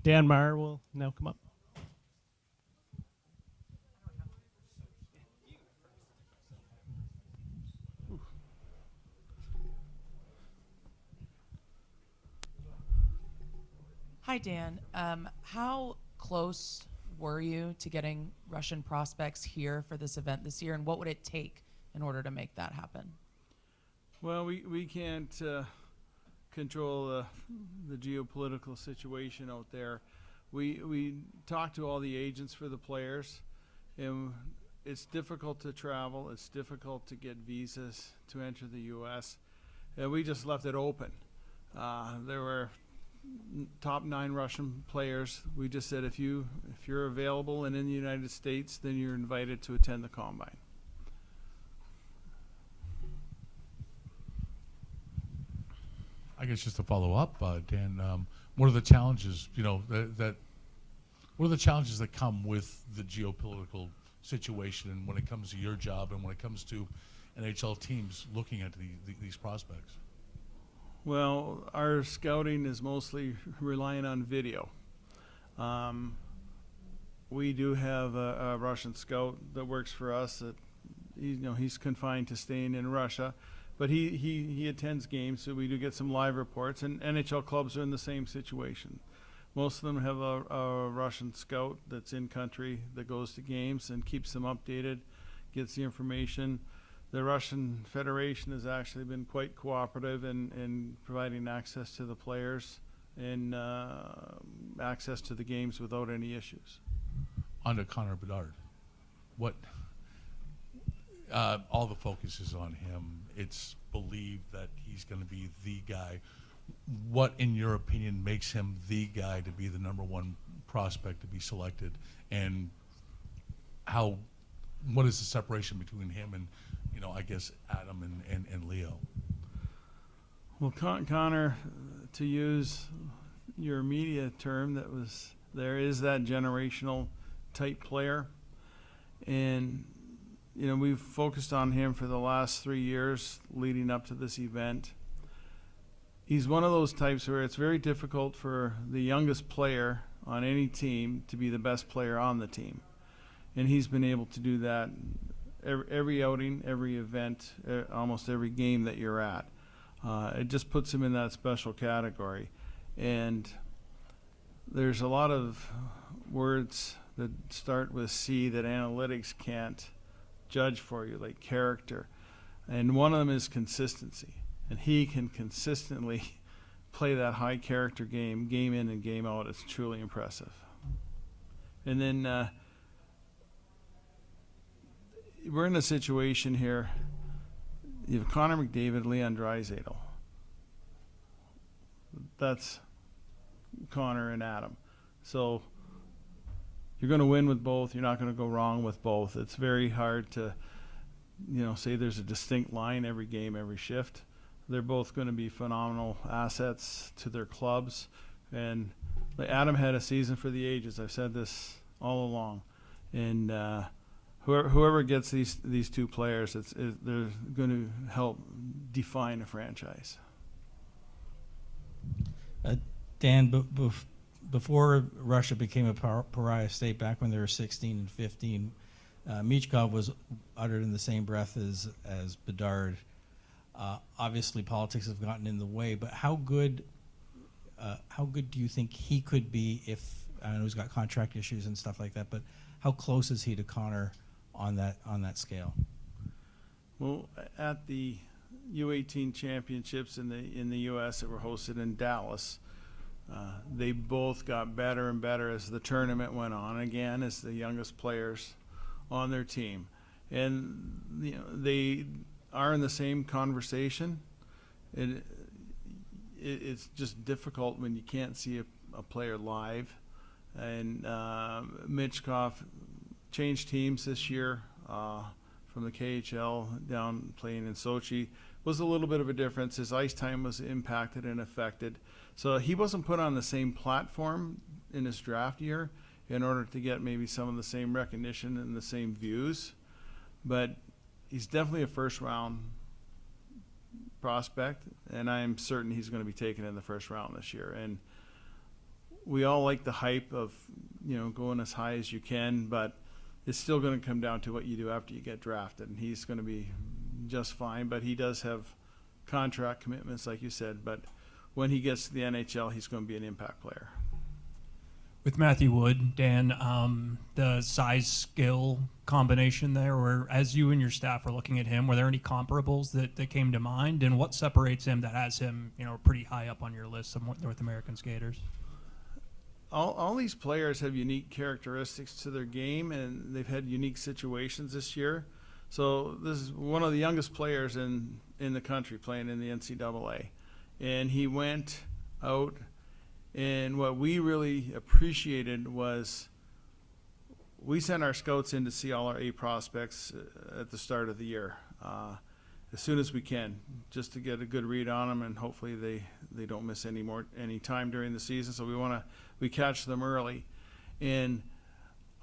Dan Marr will now come up. Hi, Dan. How close were you to getting Russian prospects here for this event this year, and what would it take in order to make that happen? Well, we can't control the geopolitical situation out there. We talk to all the agents for the players, and it's difficult to travel. It's difficult to get visas to enter the U.S., and we just left it open. There were top 9 Russian players. We just said if you're available and in the United States, then you're invited to attend the combine. I guess just to follow up, Dan, what are the challenges? What are the challenges that come with the geopolitical situation, and when it comes to your job, and when it comes to NHL teams looking at these prospects? Well, our scouting is mostly relying on video. We do have a Russian scout that works for us. That he's confined to staying in Russia, but he attends games, so we do get some live reports. And NHL clubs are in the same situation. Most of them have a Russian scout that's in country that goes to games and keeps them updated, gets the information. The Russian Federation has actually been quite cooperative in providing access to the players and access to the games without any issues. On to Connor Bedard. All the focus is on him. It's believed that he's going to be the guy. What, in your opinion, makes him the guy to be the #1 prospect to be selected? And what is the separation between him and, I guess, Adam and Leo? Well, Connor, to use your media term there is that generational type player. And, we've focused on him for the last 3 years leading up to this event. He's one of those types where it's very difficult for the youngest player on any team to be the best player on the team. And he's been able to do that every outing, every event, almost every game that you're at. It just puts him in that special category. And there's a lot of words that start with C that analytics can't judge for you, like character. And one of them is consistency. And he can consistently play that high character game in and game out. It's truly impressive. And then we're in a situation here. You have Connor McDavid, Leon Draisaitl. That's Connor and Adam. So you're going to win with both. You're not going to go wrong with both. It's very hard to, say there's a distinct line every game, every shift. They're both going to be phenomenal assets to their clubs. And Adam had a season for the ages. I've said this all along. And whoever gets these two players, they're going to help define a franchise. Dan, before Russia became a pariah state, back when they were 16 and 15, Michkov was uttered in the same breath as Bedard. Obviously, politics have gotten in the way, but how good do you think he could be if, I know he's got contract issues and stuff like that, but how close is he to Connor on that scale? Well, at the U18 championships in the U.S. that were hosted in Dallas, they both got better and better as the tournament went on, again, as the youngest players on their team. And they are in the same conversation. It's just difficult when you can't see a player live. And Michkov changed teams this year from the KHL down playing in Sochi. Was a little bit of a difference. His ice time was impacted and affected. So he wasn't put on the same platform in his draft year in order to get maybe some of the same recognition and the same views. But he's definitely a first-round prospect, and I am certain he's going to be taken in the first round this year. And we all like the hype of, going as high as you can, but it's still going to come down to what you do after you get drafted. And he's going to be just fine, but he does have contract commitments, like you said. But when he gets to the NHL, he's going to be an impact player. With Matthew Wood, Dan, the size skill combination there, or as you and your staff are looking at him, were there any comparables that came to mind? And what separates him that has him, pretty high up on your list of North American skaters? All these players have unique characteristics to their game, and they've had unique situations this year. So this is one of the youngest players in the country playing in the NCAA. And he went out, and what we really appreciated was we sent our scouts in to see all our A prospects at the start of the year as soon as we can, just to get a good read on them, and hopefully they don't miss any time during the season. So we catch them early, and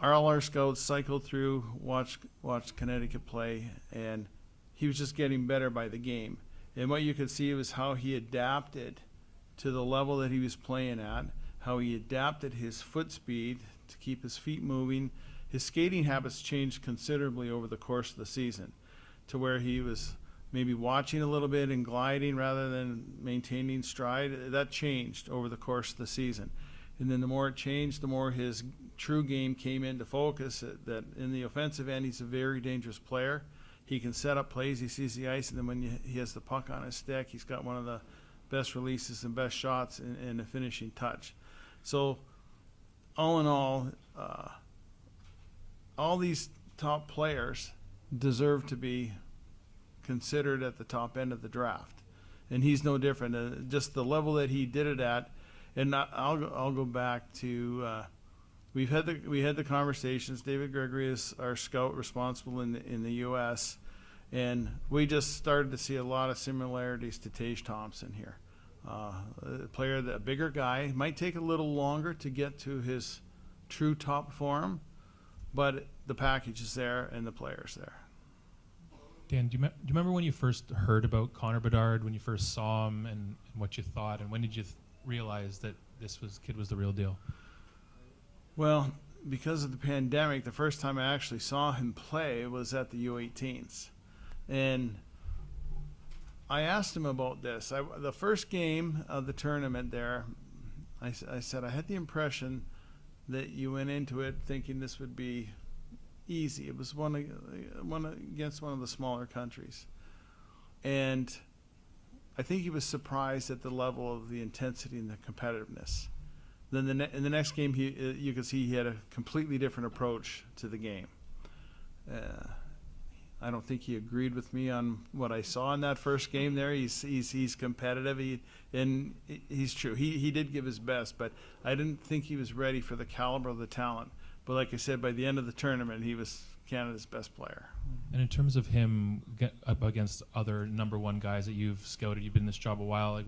all our scouts cycled through, watched Connecticut play, and he was just getting better by the game. And what you could see was how he adapted to the level that he was playing at, how he adapted his foot speed to keep his feet moving. His skating habits changed considerably over the course of the season, to where he was maybe watching a little bit and gliding rather than maintaining stride. That changed over the course of the season. And then the more it changed, the more his true game came into focus, that in the offensive end, he's a very dangerous player. He can set up plays, he sees the ice, and then when he has the puck on his stick, he's got one of the best releases and best shots in the finishing touch. So all in all these top players deserve to be considered at the top end of the draft. And he's no different. Just the level that he did it at, and I'll go back to we had the conversations. David Gregory is our scout responsible in the U.S., and we just started to see a lot of similarities to Tage Thompson here. A player, a bigger guy, might take a little longer to get to his true top form, but the package is there and the player's there. Dan, do you remember when you first heard about Connor Bedard, when you first saw him, and what you thought, and when did you realize that kid was the real deal? Well, because of the pandemic, the first time I actually saw him play was at the U18s. And I asked him about this. The first game of the tournament there, I said, I had the impression that you went into it thinking this would be easy. It was one against one of the smaller countries. And I think he was surprised at the level of the intensity and the competitiveness. Then in the next game, you could see he had a completely different approach to the game. I don't think he agreed with me on what I saw in that first game there. He's competitive, and he's true. He did give his best, but I didn't think he was ready for the caliber of the talent. But like I said, by the end of the tournament, he was Canada's best player. And in terms of him up against other number one guys that you've scouted, you've been in this job a while, like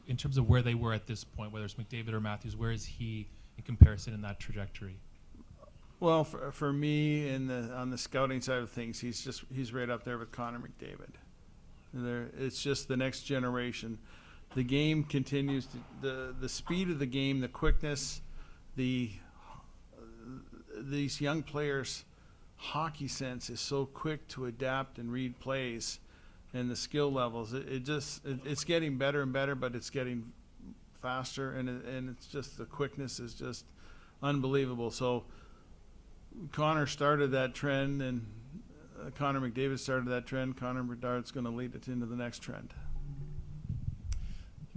in terms of where they were at this point, whether it's McDavid or Matthews, where is he in comparison in that trajectory? Well, for me, on the scouting side of things, he's right up there with Connor McDavid. It's just the next generation. The game continues the speed of the game, the quickness, these young players' hockey sense is so quick to adapt and read plays, and the skill levels. It's getting better and better, but it's getting faster, and it's just the quickness is just unbelievable. So Connor started that trend, and Connor McDavid started that trend. Connor Bedard's going to lead it into the next trend.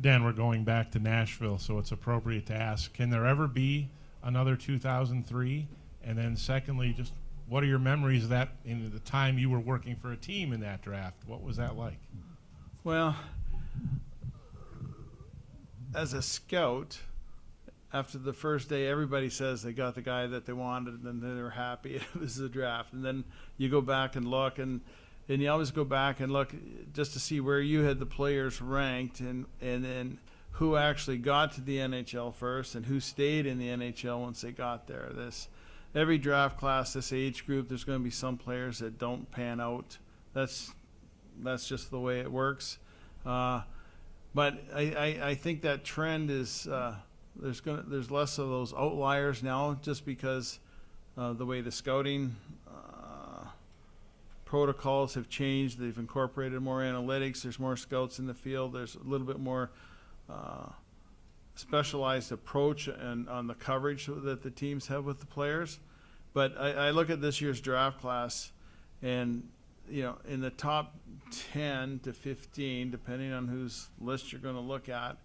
Dan, we're going back to Nashville, so it's appropriate to ask, can there ever be another 2003? And then secondly, just what are your memories of that in the time you were working for a team in that draft? What was that like? Well, as a scout, after the first day, everybody says they got the guy that they wanted, and then they're happy it was the draft. And then you go back and look, and you always go back and look just to see where you had the players ranked, and then who actually got to the NHL first and who stayed in the NHL once they got there. Every draft class, this age group, there's going to be some players that don't pan out. That's just the way it works. But I think that trend is there's less of those outliers now, just because the way the scouting protocols have changed. They've incorporated more analytics. There's more scouts in the field. There's a little bit more specialized approach and on the coverage that the teams have with the players. But I look at this year's draft class, and in the top 10 to 15, depending on whose list you're going to look at,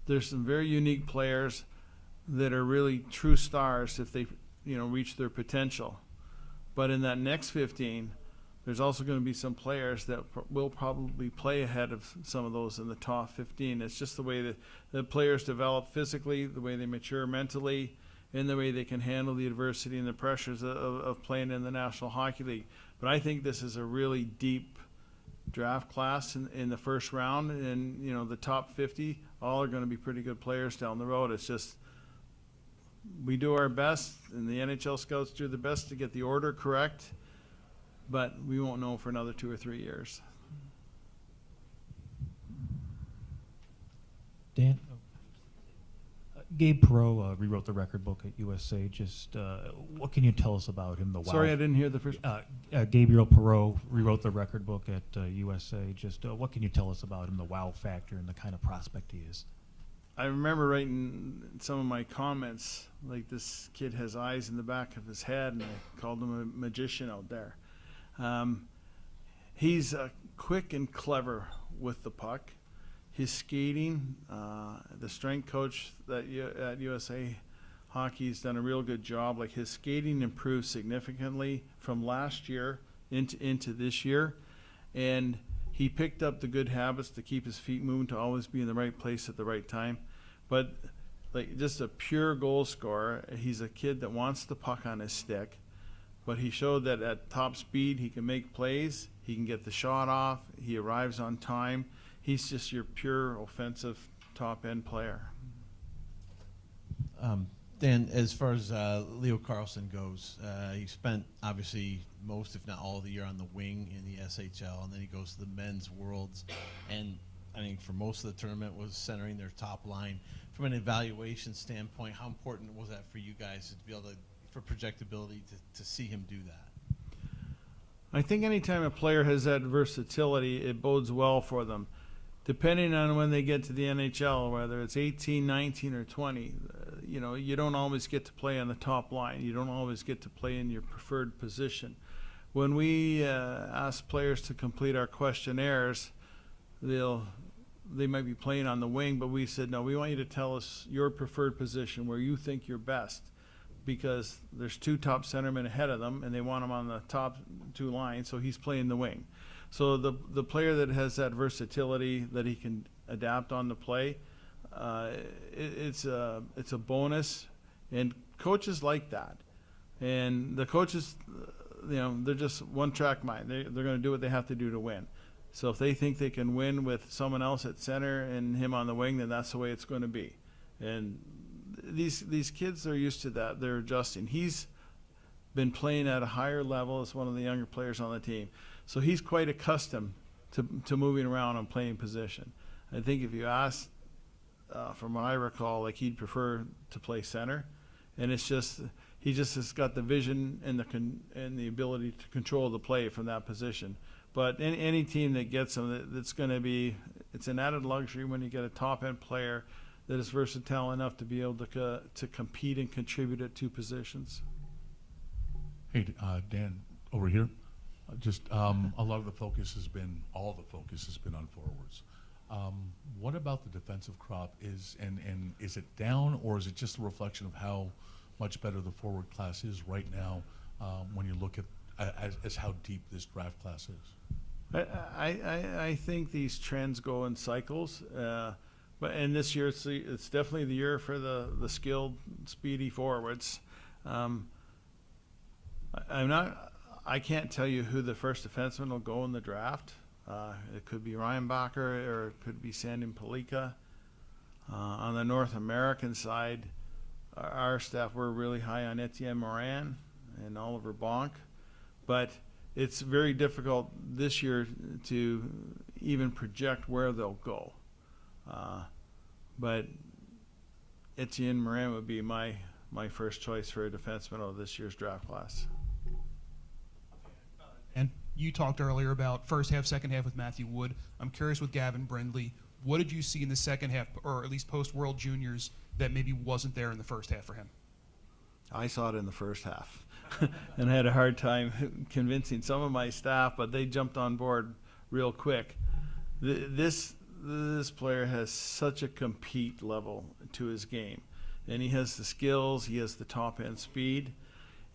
there's some very unique players that are really true stars if they reach their potential. But in that next 15, there's also going to be some players that will probably play ahead of some of those in the top 15. It's just the way that the players develop physically, the way they mature mentally, and the way they can handle the adversity and the pressures of playing in the National Hockey League. But I think this is a really deep draft class in the first round, and the top 50 all are going to be pretty good players down the road. It's just we do our best, and the NHL scouts do the best to get the order correct, but we won't know for another 2 or 3 years. Dan? Gabe Perreault rewrote the record book at USA. Just what can you tell us about him? Sorry, I didn't hear the first. Gabriel Perreault rewrote the record book at USA. Just what can you tell us about him, the wow factor, and the kind of prospect he is? I remember writing some of my comments, like, this kid has eyes in the back of his head, and I called him a magician out there. He's quick and clever with the puck. His skating, the strength coach at USA Hockey's done a real good job. Like, his skating improved significantly from last year into this year, and he picked up the good habits to keep his feet moving, to always be in the right place at the right time. But like, just a pure goal scorer. He's a kid that wants the puck on his stick, but he showed that at top speed he can make plays. He can get the shot off. He arrives on time. He's just your pure offensive top-end player. Dan, as far as Leo Carlson goes, he spent obviously most, if not all, of the year on the wing in the SHL, and then he goes to the men's worlds, and I think for most of the tournament was centering their top line. From an evaluation standpoint, how important was that for you guys to be able to, for projectability, to see him do that? I think anytime a player has that versatility, it bodes well for them. Depending on when they get to the NHL, whether it's 18, 19, or 20, you don't always get to play on the top line. You don't always get to play in your preferred position. When we ask players to complete our questionnaires, they might be playing on the wing, but we said, no, we want you to tell us your preferred position, where you think you're best, because there's 2 top centermen ahead of them, and they want him on the top 2 lines, so he's playing the wing. So the player that has that versatility, that he can adapt on the play, it's a bonus, and coaches like that. And the coaches, they're just one-track mind. They're going to do what they have to do to win. So if they think they can win with someone else at center and him on the wing, then that's the way it's going to be. And these kids are used to that. They're adjusting. He's been playing at a higher level as one of the younger players on the team. So he's quite accustomed to moving around and playing position. I think if you ask, from what I recall, like, he'd prefer to play center, and it's just he just has got the vision and the ability to control the play from that position. But any team that gets him, that's going to be, it's an added luxury when you get a top end player that is versatile enough to be able to compete and contribute at 2 positions. Hey, Dan, over here. Just a lot of the focus has been, all the focus has been on forwards. What about the defensive crop? Is it down, or is it just a reflection of how much better the forward class is right now when you look at as how deep this draft class is? I think these trends go in cycles, and this year it's definitely the year for the skilled, speedy forwards. I can't tell you who the first defenseman will go in the draft. It could be Ryan Bacher, or it could be Sandin Pellikka. On the North American side, our staff, we're really high on Etienne Morin and Oliver Bonk, but it's very difficult this year to even project where they'll go. But Etienne Morin would be my first choice for a defenseman of this year's draft class. And you talked earlier about first half, second half with Matthew Wood. I'm curious with Gavin Brindley, what did you see in the second half, or at least post-World Juniors, that maybe wasn't there in the first half for him? I saw it in the first half and had a hard time convincing some of my staff, but they jumped on board real quick. This player has such a compete level to his game, and he has the skills, he has the top-end speed,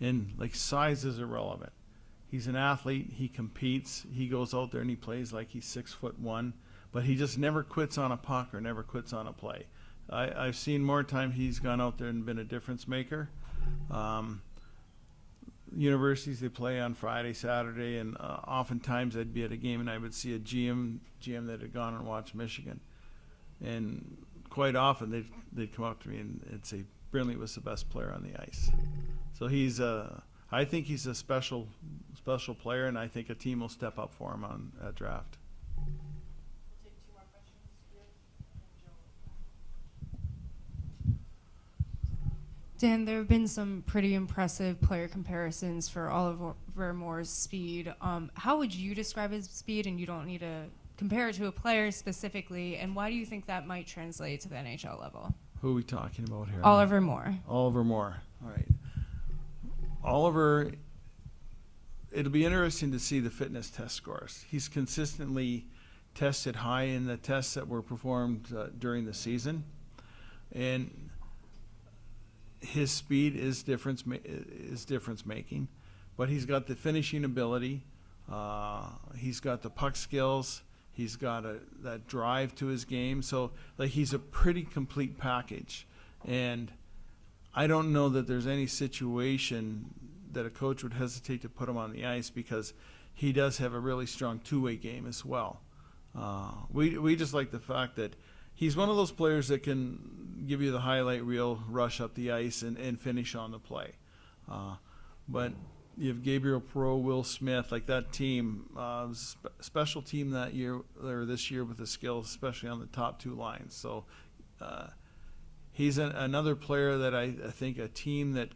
and like size is irrelevant. He's an athlete, he competes, he goes out there and he plays like he's 6'1", but he just never quits on a puck or never quits on a play. I've seen more time he's gone out there and been a difference maker. Universities, they play on Friday, Saturday, and oftentimes I'd be at a game and I would see a GM that had gone and watched Michigan. And quite often they'd come up to me and say, Brindley was the best player on the ice. So I think he's a special player, and I think a team will step up for him on that draft. We'll take 2 more questions here. Dan, there have been some pretty impressive player comparisons for Oliver Moor's speed. How would you describe his speed? And you don't need to compare it to a player specifically. And why do you think that might translate to the NHL level? Who are we talking about here? Oliver Moore. Oliver Moore. All right. Oliver, it'll be interesting to see the fitness test scores. He's consistently tested high in the tests that were performed during the season. And his speed is difference making, but he's got the finishing ability. He's got the puck skills. He's got that drive to his game. So like he's a pretty complete package. And I don't know that there's any situation that a coach would hesitate to put him on the ice because he does have a really strong two-way game as well. We just like the fact that he's one of those players that can give you the highlight reel, rush up the ice, and finish on the play. But you have Gabriel Perreault, Will Smith, like that team, special team that year or this year with the skills, especially on the top 2 lines. So he's another player that I think a team that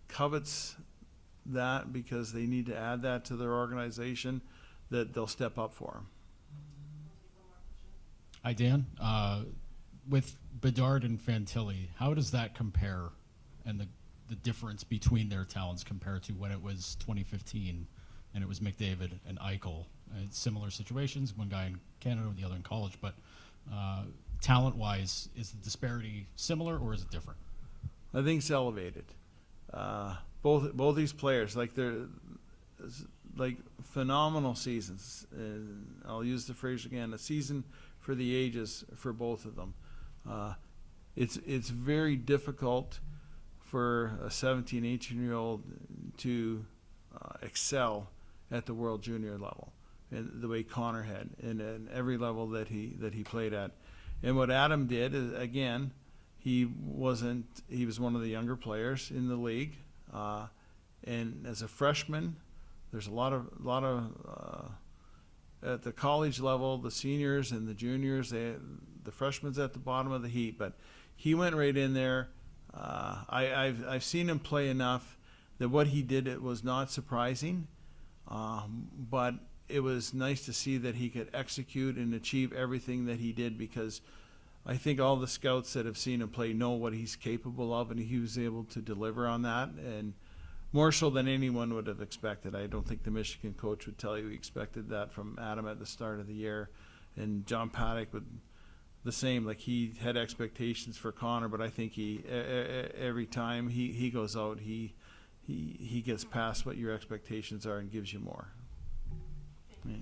covets that because they need to add that to their organization, that they'll step up for him. Hi, Dan. With Bedard and Fantilli, how does that compare, and the difference between their talents compared to when it was 2015 and it was McDavid and Eichel? Similar situations, one guy in Canada, the other in college, but talent-wise, is the disparity similar or is it different? I think it's elevated. Both these players, they're phenomenal seasons. And I'll use the phrase again: a season for the ages for both of them. It's very difficult for a 17, 18-year-old to excel at the World Junior level, and the way Connor had, and every level that he played at. And what Adam did is, again, he was one of the younger players in the league, and as a freshman, there's a lot of at the college level, the seniors and the juniors, the freshmen's at the bottom of the heap, but he went right in there. I've seen him play enough that what he did, it was not surprising, but it was nice to see that he could execute and achieve everything that he did, because I think all the scouts that have seen him play know what he's capable of, and he was able to deliver on that, and more so than anyone would have expected. I don't think the Michigan coach would tell you he expected that from Adam at the start of the year, and John Paddock would the same. Like, he had expectations for Connor, but I think he every time he goes out, he gets past what your expectations are and gives you more. Yeah.